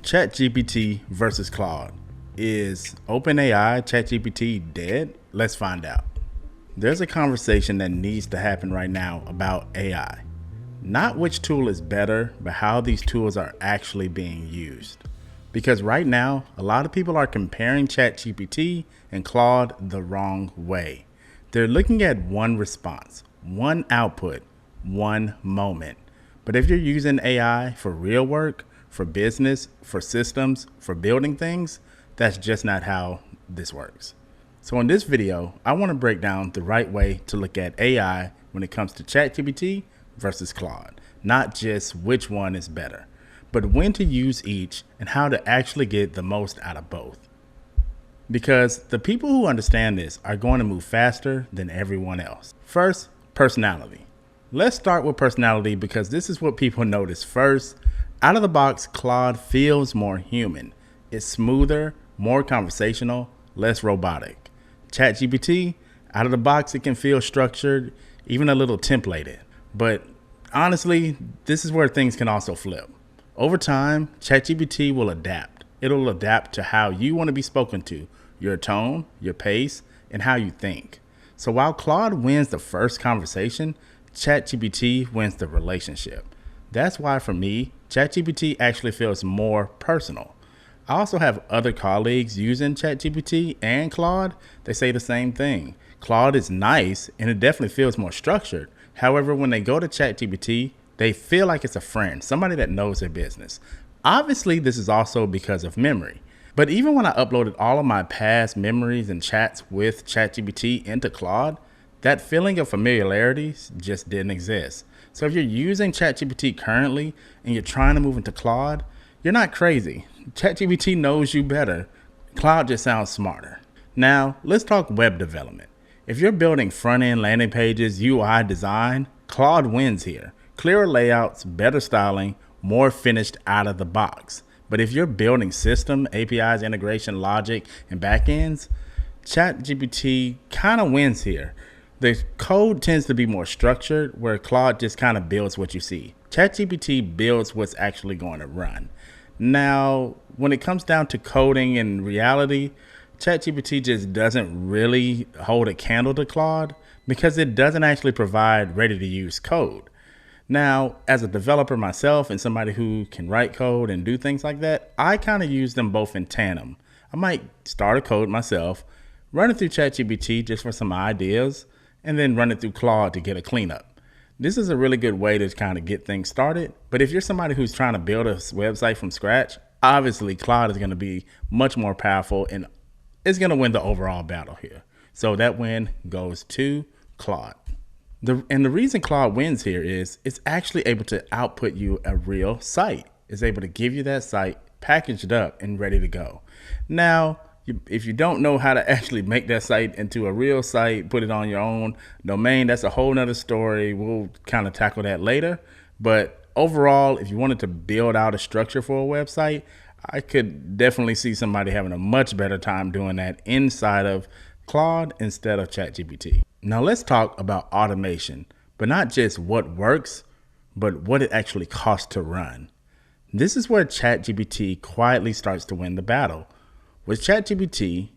ChatGPT versus Claude. Is OpenAI ChatGPT dead? Let's find out. There's a conversation that needs to happen right now about AI. Not which tool is better, but how these tools are actually being used. Because right now, a lot of people are comparing ChatGPT and Claude the wrong way. They're looking at one response, one output, one moment. But if you're using AI for real work, for business, for systems, for building things, that's just not how this works. So in this video, I want to break down the right way to look at AI when it comes to ChatGPT versus Claude, not just which one is better, but when to use each and how to actually get the most out of both. Because the people who understand this are going to move faster than everyone else. First, personality. Let's start with personality because this is what people notice first. Out of the box, Claude feels more human. It's smoother, more conversational, less robotic. ChatGPT, out of the box, it can feel structured, even a little templated. But honestly, this is where things can also flip. Over time, ChatGPT will adapt. It'll adapt to how you want to be spoken to, your tone, your pace, and how you think. So while Claude wins the first conversation, ChatGPT wins the relationship. That's why for me, ChatGPT actually feels more personal. I also have other colleagues using ChatGPT and Claude. They say the same thing. Claude is nice and it definitely feels more structured. However, when they go to ChatGPT, they feel like it's a friend, somebody that knows their business. Obviously, this is also because of memory. But even when I uploaded all of my past memories and chats with ChatGPT into Claude, that feeling of familiarity just didn't exist. So if you're using ChatGPT currently and you're trying to move into Claude, you're not crazy. ChatGPT knows you better. Claude just sounds smarter. Now, let's talk web development. If you're building front-end landing pages, UI design, Claude wins here. Clearer layouts, better styling, more finished out of the box. But if you're building system, APIs, integration, logic, and backends, ChatGPT kind of wins here. The code tends to be more structured, where Claude just kind of builds what you see. ChatGPT builds what's actually going to run. Now, when it comes down to coding and reality, ChatGPT just doesn't really hold a candle to Claude because it doesn't actually provide ready-to-use code. Now, as a developer myself and somebody who can write code and do things like that, I kind of use them both in tandem. I might start a code myself, run it through ChatGPT just for some ideas, and then run it through Claude to get a cleanup. This is a really good way to kind of get things started. But if you're somebody who's trying to build a website from scratch, obviously Claude is going to be much more powerful and it's going to win the overall battle here. So that win goes to Claude. And the reason Claude wins here is it's actually able to output you a real site. It's able to give you that site packaged up and ready to go. Now, if you don't know how to actually make that site into a real site, put it on your own domain, that's a whole nother story. We'll kind of tackle that later. But overall, if you wanted to build out a structure for a website, I could definitely see somebody having a much better time doing that inside of Claude instead of ChatGPT. Now let's talk about automation, but not just what works, but what it actually costs to run. This is where ChatGPT quietly starts to win the battle. With ChatGPT,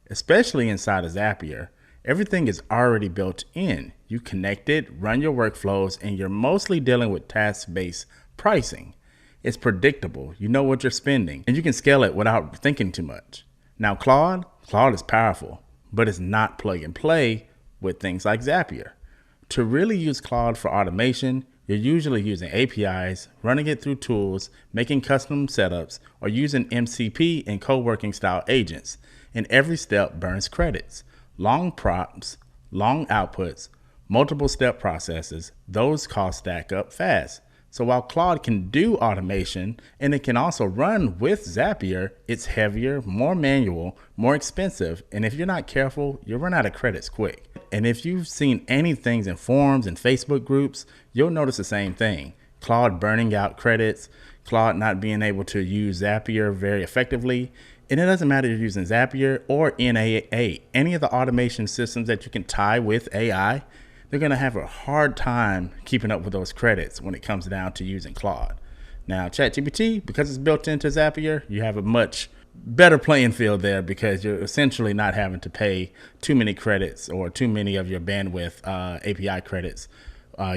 especially inside of Zapier, everything is already built in. You connect it, run your workflows, and you're mostly dealing with task-based pricing. It's predictable, you know what you're spending, and you can scale it without thinking too much. Now Claude is powerful, but it's not plug and play with things like Zapier. To really use Claude for automation, you're usually using APIs, running it through tools, making custom setups, or using MCP and co-working style agents. And every step burns credits. Long prompts, long outputs, multiple step processes, those costs stack up fast. So while Claude can do automation and it can also run with Zapier, it's heavier, more manual, more expensive. And if you're not careful, you'll run out of credits quick. And if you've seen any things in forums and Facebook groups, you'll notice the same thing. Claude burning out credits, Claude not being able to use Zapier very effectively. And it doesn't matter if you're using Zapier or NAA, any of the automation systems that you can tie with AI, they're going to have a hard time keeping up with those credits when it comes down to using Claude. Now, ChatGPT, because it's built into Zapier, you have a much better playing field there because you're essentially not having to pay too many credits or too many of your bandwidth API credits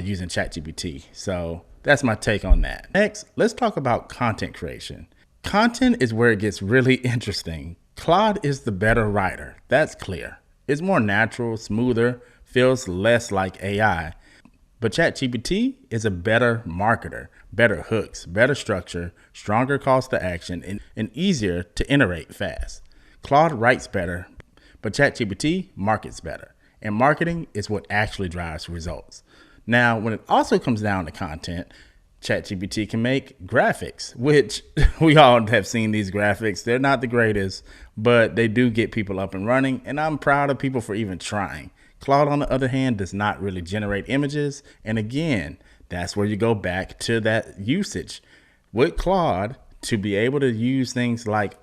using ChatGPT. So that's my take on that. Next, let's talk about content creation. Content is where it gets really interesting. Claude is the better writer. That's clear. It's more natural, smoother, feels less like AI. But ChatGPT is a better marketer, better hooks, better structure, stronger calls to action, and easier to iterate fast. Claude writes better, but ChatGPT markets better. And marketing is what actually drives results. Now, when it also comes down to content, ChatGPT can make graphics, which we all have seen these graphics. They're not the greatest, but they do get people up and running, and I'm proud of people for even trying. Claude, on the other hand, does not really generate images, and again, that's where you go back to that usage. With Claude, to be able to use things like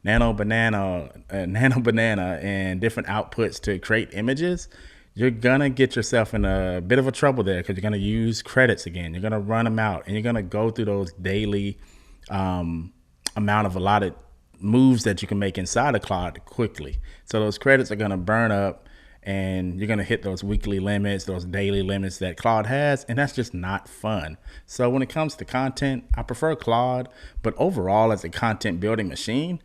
Nano Banana and different outputs to create images, you're going to get yourself in a bit of a trouble there because you're going to use credits again. You're going to run them out, and you're going to go through those daily amount of allotted moves that you can make inside of Claude quickly. So those credits are going to burn up, and you're going to hit those weekly limits, those daily limits that Claude has, and that's just not fun. So when it comes to content, I prefer Claude, but overall as a content building machine,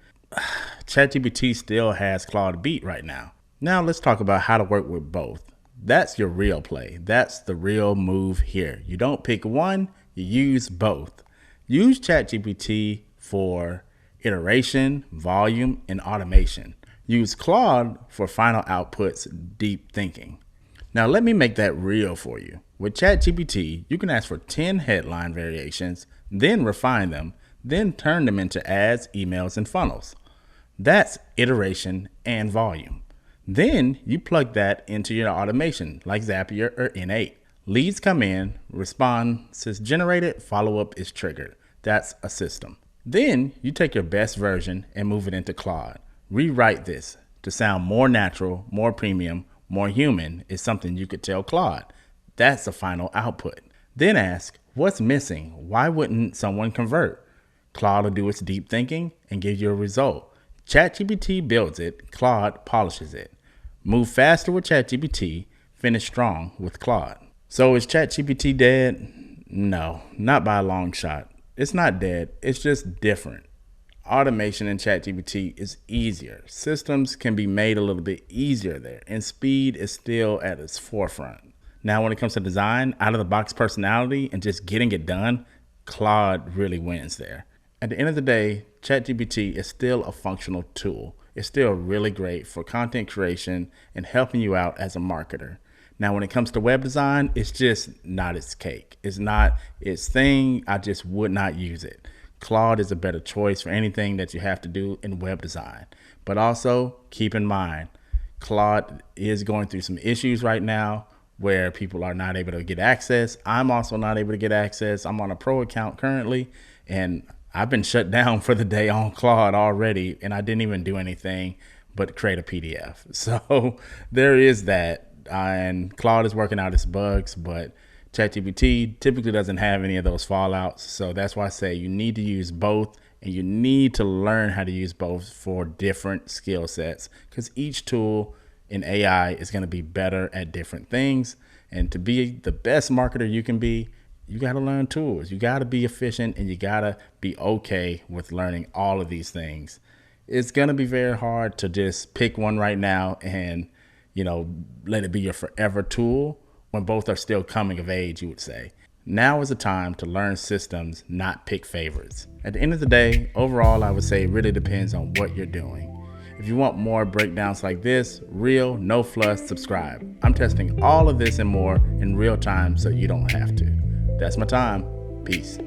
ChatGPT still has Claude beat right now. Now let's talk about how to work with both. That's your real play. That's the real move here. You don't pick one, you use both. Use ChatGPT for iteration, volume, and automation. Use Claude for final outputs, deep thinking. Now let me make that real for you. With ChatGPT, you can ask for 10 headline variations, then refine them, then turn them into ads, emails, and funnels. That's iteration and volume. Then you plug that into your automation like Zapier or N8. Leads come in, responses generated, follow-up is triggered. That's a system. Then you take your best version and move it into Claude. Rewrite this to sound more natural, more premium, more human is something you could tell Claude. That's the final output. Then ask, what's missing? Why wouldn't someone convert? Claude will do its deep thinking and give you a result. ChatGPT builds it, Claude polishes it. Move faster with ChatGPT, finish strong with Claude. So is ChatGPT dead? No, not by a long shot. It's not dead, it's just different. Automation in ChatGPT is easier. Systems can be made a little bit easier there, and speed is still at its forefront. Now, when it comes to design, out of the box personality and just getting it done, Claude really wins there. At the end of the day, ChatGPT is still a functional tool. It's still really great for content creation and helping you out as a marketer. Now, when it comes to web design, it's just not its cake. It's not its thing. I just would not use it. Claude is a better choice for anything that you have to do in web design. But also keep in mind, Claude is going through some issues right now where people are not able to get access. I'm also not able to get access. I'm on a pro account currently, and I've been shut down for the day on Claude already, and I didn't even do anything but create a PDF. So there is that, and Claude is working out its bugs, but ChatGPT typically doesn't have any of those fallouts. So that's why I say you need to use both, and you need to learn how to use both for different skill sets, because each tool in AI is going to be better at different things. And to be the best marketer you can be, you got to learn tools. You got to be efficient, and you got to be okay with learning all of these things. It's going to be very hard to just pick one right now and, let it be your forever tool when both are still coming of age, you would say. Now is the time to learn systems, not pick favorites. At the end of the day, overall, I would say it really depends on what you're doing. If you want more breakdowns like this, real, no fluff, subscribe. I'm testing all of this and more in real time so you don't have to. That's my time. Peace.